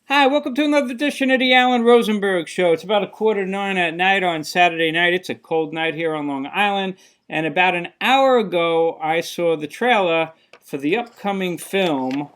Hi, welcome to another edition of the Alan Rosenberg Show. It's about 8:45 at night on Saturday night. It's a cold night here on Long Island. And about an hour ago, I saw the trailer for the upcoming film,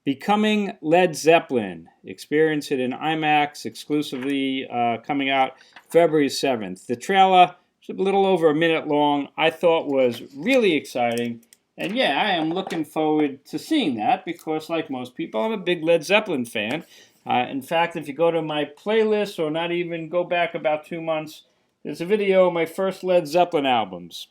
Becoming Led Zeppelin. Experience it in IMAX, exclusively coming out February 7th. The trailer is a little over a minute long. I thought was really exciting. And yeah, I am looking forward to seeing that because, like most people, I'm a big Led Zeppelin fan. In fact, if you go to my playlist or not even go back about 2 months, there's a video of my first Led Zeppelin albums.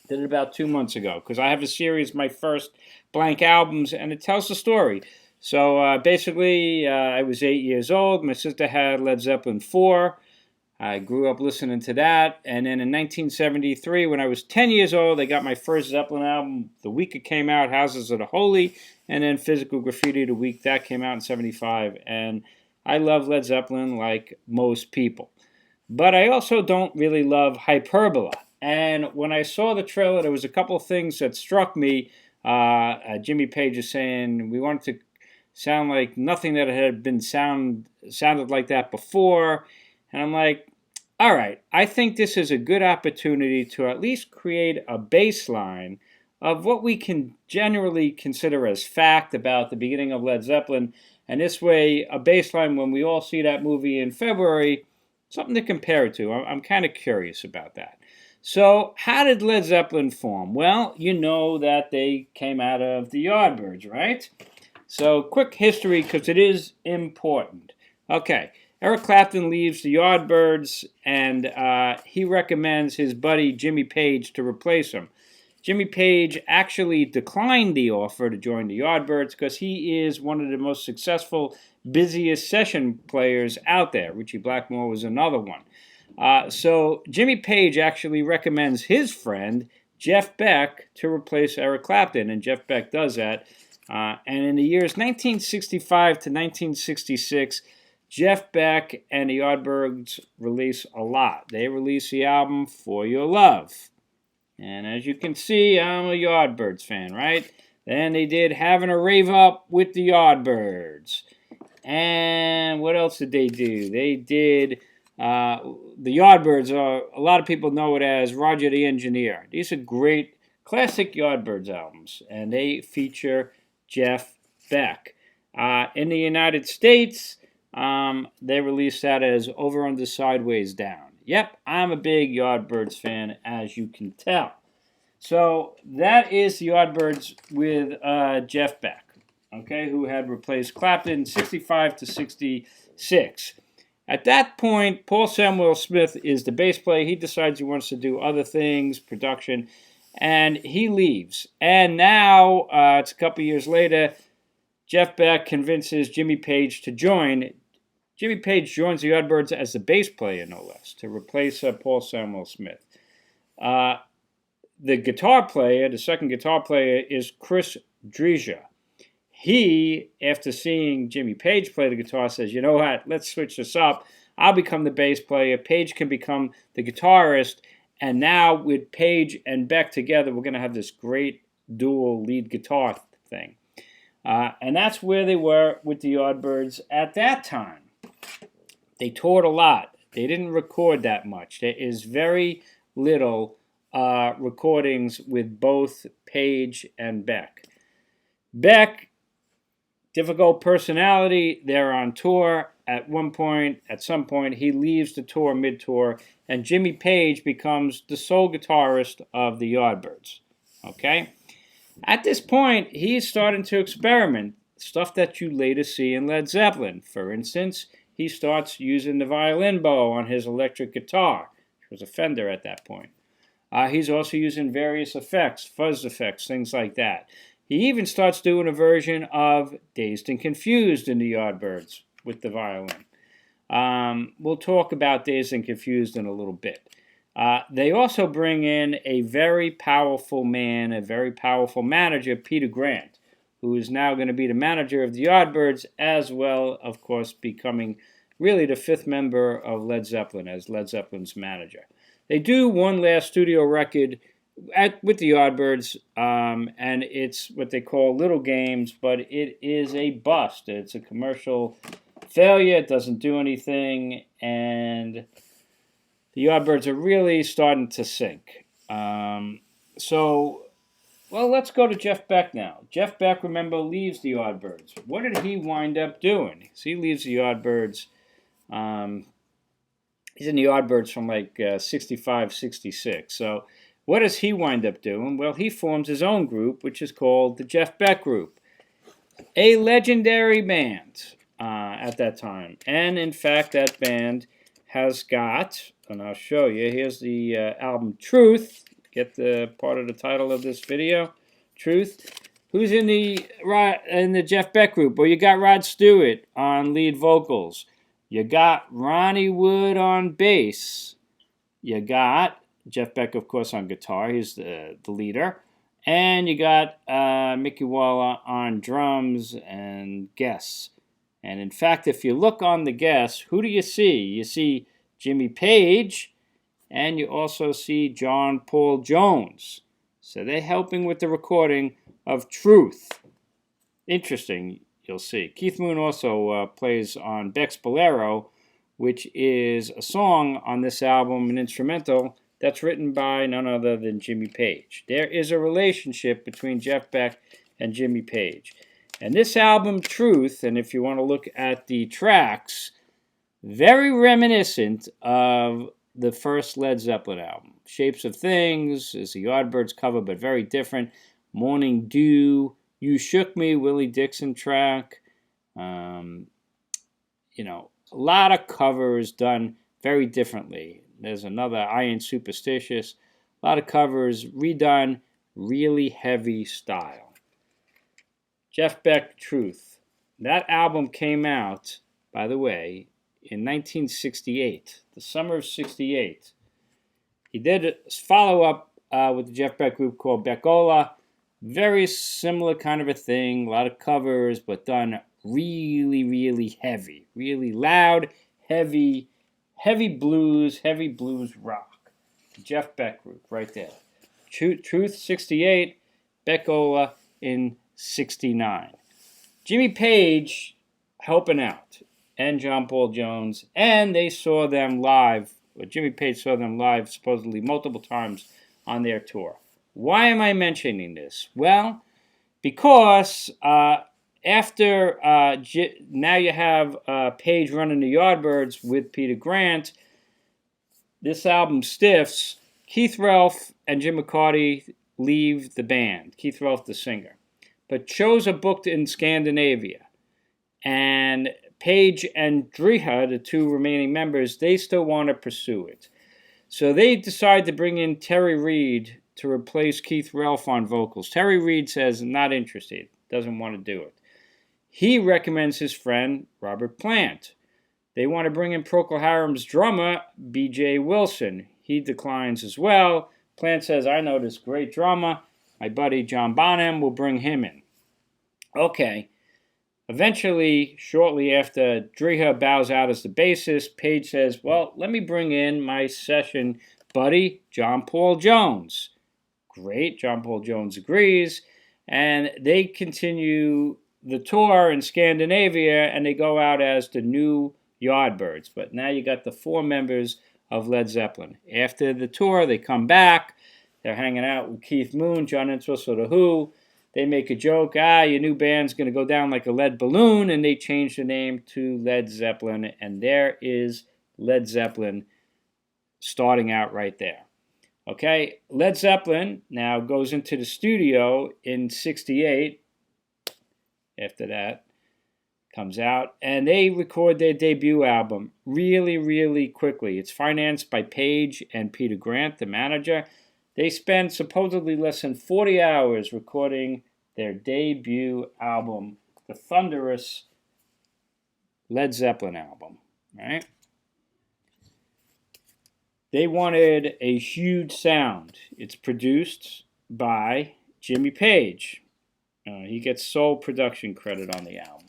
Did it about 2 months ago because I have a series, my first blank albums, and it tells the story. So basically, I was 8 years old. My sister had Led Zeppelin 4. I grew up listening to that, and then in 1973, when I was 10 years old, I got my first Zeppelin album the week it came out, Houses of the Holy, and then Physical Graffiti the week that came out in 75, and I love Led Zeppelin like most people. But I also don't really love Hyperbola, and when I saw the trailer, there was a couple of things that struck me. Jimmy Page is saying we wanted to sound like nothing that had been sounded like that before, and I'm like, all right, I think this is a good opportunity to at least create a baseline of what we can generally consider as fact about the beginning of Led Zeppelin. And this way, a baseline when we all see that movie in February, something to compare it to. I'm kind of curious about that. So, how did Led Zeppelin form? Well, you know that they came out of the Yardbirds, right? So, quick history because it is important. Okay. Eric Clapton leaves the Yardbirds, and he recommends his buddy Jimmy Page to replace him. Jimmy Page actually declined the offer to join the Yardbirds because he is one of the most successful, busiest session players out there. Richie Blackmore was another one. So Jimmy Page actually recommends his friend, Jeff Beck, to replace Eric Clapton, and Jeff Beck does that. And in the years 1965 to 1966, Jeff Beck and the Yardbirds release a lot. They release the album For Your Love. And as you can see, I'm a Yardbirds fan, right? Then they did Having a Rave Up with the Yardbirds. And what else did they do? They did, the Yardbirds, a lot of people know it as Roger the Engineer. These are great classic Yardbirds albums, and they feature Jeff Beck. In the United States, they released that as Over, Under, Sideways, Down. Yep, I'm a big Yardbirds fan, as you can tell. So that is the Yardbirds with Jeff Beck, okay, who had replaced Clapton 65 to 66. At that point, Paul Samuel Smith is the bass player. He decides he wants to do other things, production, and he leaves. And now, it's a couple years later, Jeff Beck convinces Jimmy Page to join. Jimmy Page joins the Yardbirds as the bass player, no less, to replace Paul Samuel Smith. The guitar player, the second guitar player, is Chris Dreja. He, after seeing Jimmy Page play the guitar, says, you know what, let's switch this up. I'll become the bass player. Page can become the guitarist. And now with Page and Beck together, we're going to have this great dual lead guitar thing. And that's where they were with the Yardbirds at that time. They toured a lot. They didn't record that much. There is very little recordings with both Page and Beck. Beck, difficult personality. They're on tour. At some point, he leaves the tour mid-tour, and Jimmy Page becomes the sole guitarist of the Yardbirds. Okay? At this point, he's starting to experiment, stuff that you later see in Led Zeppelin. For instance, he starts using the violin bow on his electric guitar, which was a Fender at that point. He's also using various effects, fuzz effects, things like that. He even starts doing a version of Dazed and Confused in the Yardbirds with the violin. We'll talk about Dazed and Confused in a little bit. They also bring in a very powerful man, a very powerful manager, Peter Grant, who is now going to be the manager of the Yardbirds, as well, of course, becoming really the fifth member of Led Zeppelin as Led Zeppelin's manager. They do one last studio record with the Yardbirds, and it's what they call Little Games, but it is a bust. It's a commercial failure. It doesn't do anything, and the Yardbirds are really starting to sink. Well, let's go to Jeff Beck now. Jeff Beck, remember, leaves the Yardbirds. What did he wind up doing? So he leaves the Yardbirds. He's in the Yardbirds from like 65, 66. So what does he wind up doing? Well, he forms his own group, which is called the Jeff Beck Group, a legendary band at that time. And in fact, that band has got, and I'll show you, here's the album Truth. Get the part of the title of this video, Truth. Who's in the Jeff Beck Group? Well, you got Rod Stewart on lead vocals. You got Ronnie Wood on bass. You got Jeff Beck, of course, on guitar. He's the leader. And you got Mickey Walla on drums and guests. And in fact, if you look on the guests, who do you see? You see Jimmy Page, and you also see John Paul Jones. So they're helping with the recording of Truth. Interesting, you'll see. Keith Moon also plays on Beck's Bolero, which is a song on this album, an instrumental, that's written by none other than Jimmy Page. There is a relationship between Jeff Beck and Jimmy Page. And this album, Truth, and if you want to look at the tracks, very reminiscent of the first Led Zeppelin album. Shapes of Things is a Yardbirds cover, but very different. Morning Dew, You Shook Me, Willie Dixon track. A lot of covers done very differently. There's another I Ain't Superstitious. A lot of covers redone, really heavy style. Jeff Beck, Truth. That album came out, by the way, in 1968, the summer of 68. He did a follow-up with the Jeff Beck Group called Beck-Ola. Very similar kind of a thing, a lot of covers, but done really, really heavy. Really loud, heavy blues rock. Jeff Beck Group, right there. Truth, 68, Beck-Ola in 69. Jimmy Page helping out, and John Paul Jones, and they saw them live. Jimmy Page saw them live supposedly multiple times on their tour. Why am I mentioning this? Well, because after now you have Page running the Yardbirds with Peter Grant, this album stiffs. Keith Relf and Jim McCarty leave the band. Keith Relf, the singer, but shows are booked in Scandinavia, and Page and Driha, the two remaining members, they still want to pursue it. So they decide to bring in Terry Reid to replace Keith Relf on vocals. Terry Reid says not interested, doesn't want to do it. He recommends his friend Robert Plant. They want to bring in Procol Harum's drummer, B.J. Wilson. He declines as well. Plant says, I know this great drummer. My buddy John Bonham will bring him in. Okay. Eventually, shortly after Driha bows out as the bassist, Page says, well, let me bring in my session buddy, John Paul Jones. Great, John Paul Jones agrees, and they continue the tour in Scandinavia, and they go out as the new Yardbirds. But now you got the four members of Led Zeppelin. After the tour, they come back. They're hanging out with Keith Moon, John Entwistle, The Who. They make a joke, your new band's going to go down like a lead balloon, and they change the name to Led Zeppelin, and there is Led Zeppelin starting out right there. Okay, Led Zeppelin now goes into the studio in 68. After that, comes out, and they record their debut album really, really quickly. It's financed by Page and Peter Grant, the manager. They spend supposedly less than 40 hours recording their debut album, the thunderous Led Zeppelin album, right? They wanted a huge sound. It's produced by Jimmy Page. He gets sole production credit on the album.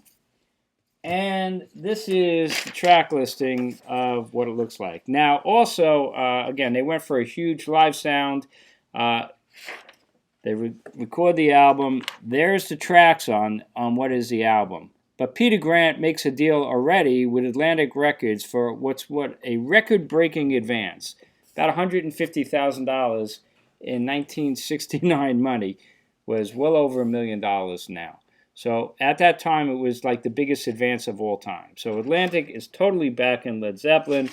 And this is the track listing of what it looks like. Now, also, again, they went for a huge live sound. Uh, they record the album. There's the tracks on what is the album. But Peter Grant makes a deal already with Atlantic Records for what's a record-breaking advance, about $150,000 in 1969 money, was well over $1 million now. So at that time, it was like the biggest advance of all time. So Atlantic is totally back in Led Zeppelin.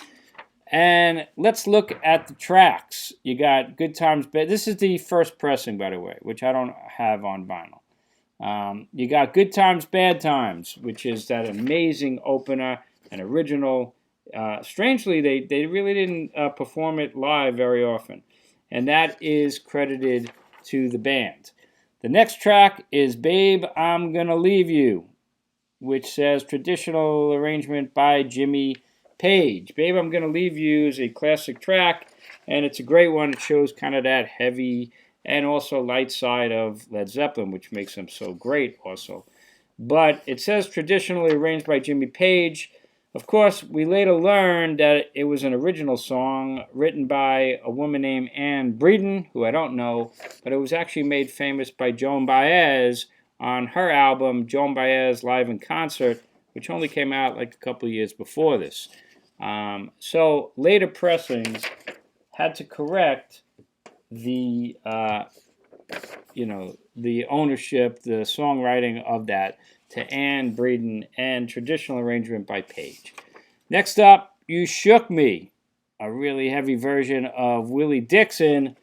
And let's look at the tracks. You got Good Times, Bad. This is the first pressing, by the way, which I don't have on vinyl. You got Good Times, Bad Times, which is that amazing opener, an original. Strangely, they really didn't perform it live very often. And that is credited to the band. The next track is Babe, I'm Gonna Leave You, which says traditional arrangement by Jimmy Page. Babe, I'm Gonna Leave You is a classic track, and it's a great one. It shows kind of that heavy and also light side of Led Zeppelin, which makes them so great also. But it says traditionally arranged by Jimmy Page. Of course, we later learned that it was an original song written by a woman named Anne Breeden, who I don't know, but it was actually made famous by Joan Baez on her album, Joan Baez Live in Concert, which only came out like a couple of years before this. So later pressings had to correct the, the ownership, the songwriting of that to Anne Breeden and traditional arrangement by Page. Next up, You Shook Me, a really heavy version of Willie Dixon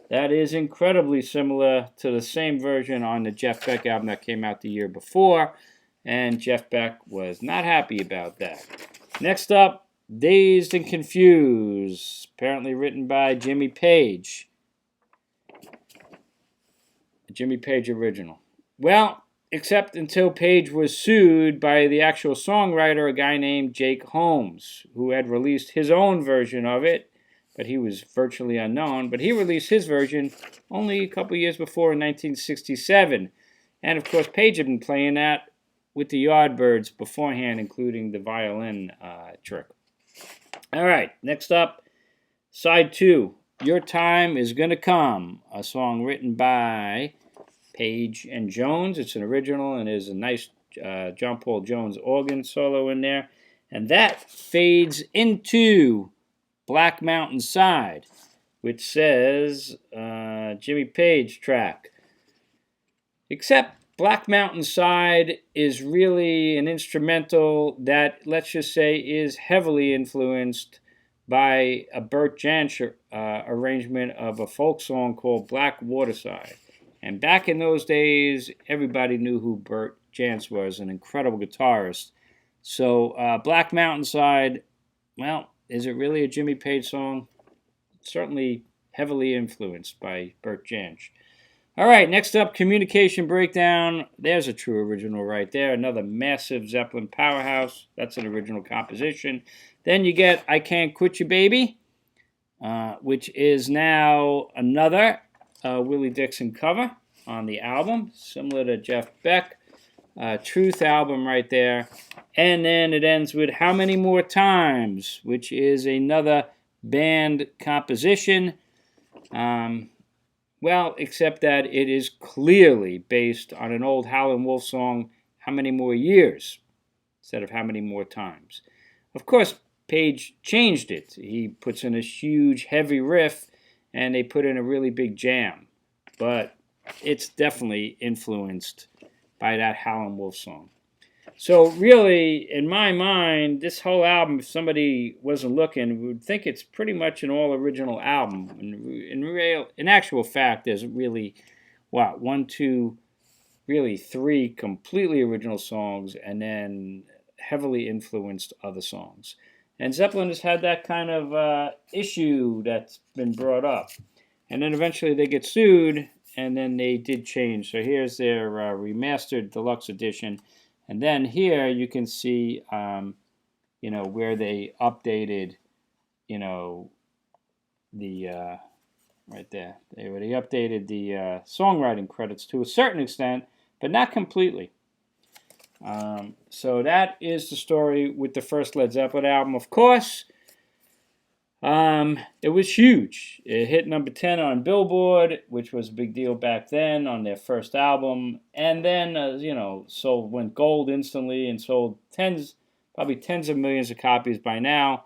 that is incredibly similar to the same version on the Jeff Beck album that came out the year before, and Jeff Beck was not happy about that. Next up, Dazed and Confused, apparently written by Jimmy Page. Jimmy Page original. Well, except until Page was sued by the actual songwriter, a guy named Jake Holmes, who had released his own version of it, but he was virtually unknown. But he released his version only a couple years before in 1967. And of course, Page had been playing that with the Yardbirds beforehand, including the violin trick. All right, next up, side 2, Your Time Is Gonna Come, a song written by Page and Jones. It's an original, and there's a nice John Paul Jones organ solo in there. And that fades into Black Mountain Side, which says Jimmy Page track. Except Black Mountain Side is really an instrumental that, let's just say, is heavily influenced by a Bert Jansch arrangement of a folk song called Black Waterside. And back in those days, everybody knew who Bert Jansch was, an incredible guitarist. So Black Mountain Side, well, is it really a Jimmy Page song? Certainly heavily influenced by Bert Jansch. All right, next up, Communication Breakdown. There's a true original right there. Another massive Zeppelin powerhouse. That's an original composition. Then you get I Can't Quit You, Baby, which is now another Willie Dixon cover on the album, similar to Jeff Beck. Truth album right there. And then it ends with How Many More Times, which is another band composition. Well, except that it is clearly based on an old Howlin' Wolf song, How Many More Years, instead of How Many More Times. Of course, Page changed it. He puts in a huge, heavy riff, and they put in a really big jam. But it's definitely influenced by that Howlin' Wolf song. So really, in my mind, this whole album, if somebody wasn't looking, would think it's pretty much an all-original album. In actual fact, there's really, three completely original songs, and then heavily influenced other songs. And Zeppelin has had that kind of issue that's been brought up. And then eventually they get sued, and then they did change. So here's their remastered deluxe edition. And then here you can see, where they updated, right there. They updated the songwriting credits to a certain extent, but not completely. So that is the story with the first Led Zeppelin album. Of course, It was huge. It hit number 10 on Billboard, which was a big deal back then on their first album. And then, went gold instantly and sold probably tens of millions of copies by now.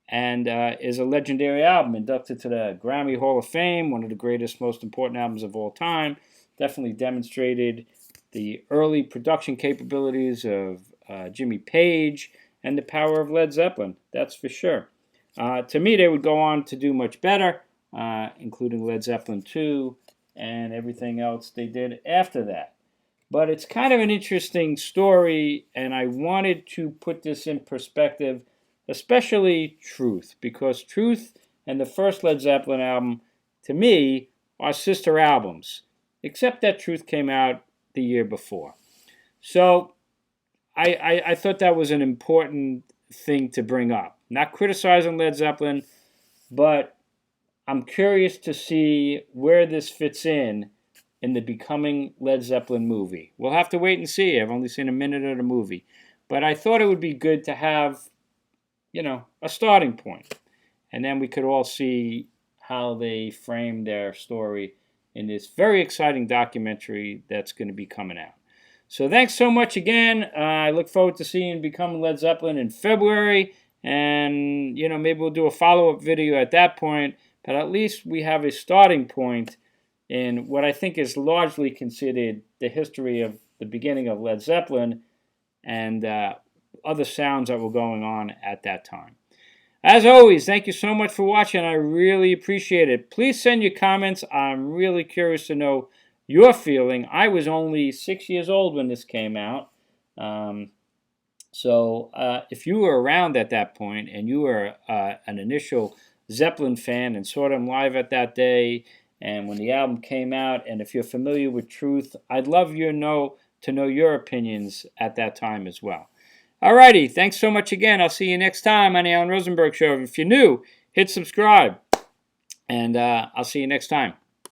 And is a legendary album, inducted to the Grammy Hall of Fame, one of the greatest, most important albums of all time. Definitely demonstrated the early production capabilities of Jimmy Page and the power of Led Zeppelin, that's for sure. To me, they would go on to do much better, including Led Zeppelin 2 and everything else they did after that. But it's kind of an interesting story, and I wanted to put this in perspective, especially Truth, because Truth and the first Led Zeppelin album, to me, are sister albums, except that Truth came out the year before. So I thought that was an important thing to bring up. Not criticizing Led Zeppelin, but I'm curious to see where this fits in the Becoming Led Zeppelin movie. We'll have to wait and see. I've only seen a minute of the movie. But I thought it would be good to have, a starting point. And then we could all see how they frame their story in this very exciting documentary that's going to be coming out. So thanks so much again. I look forward to seeing Becoming Led Zeppelin in February. And, maybe we'll do a follow-up video at that point. But at least we have a starting point in what I think is largely considered the history of the beginning of Led Zeppelin and other sounds that were going on at that time. As always, thank you so much for watching. I really appreciate it. Please send your comments. I'm really curious to know your feeling. I was only 6 years old when this came out. So if you were around at that point and you were an initial Zeppelin fan and saw them live at that day, and when the album came out, and if you're familiar with Truth, I'd love to know your opinions at that time as well. Alrighty, thanks so much again. I'll see you next time on the Alan Rosenberg Show. If you're new, hit subscribe, and I'll see you next time.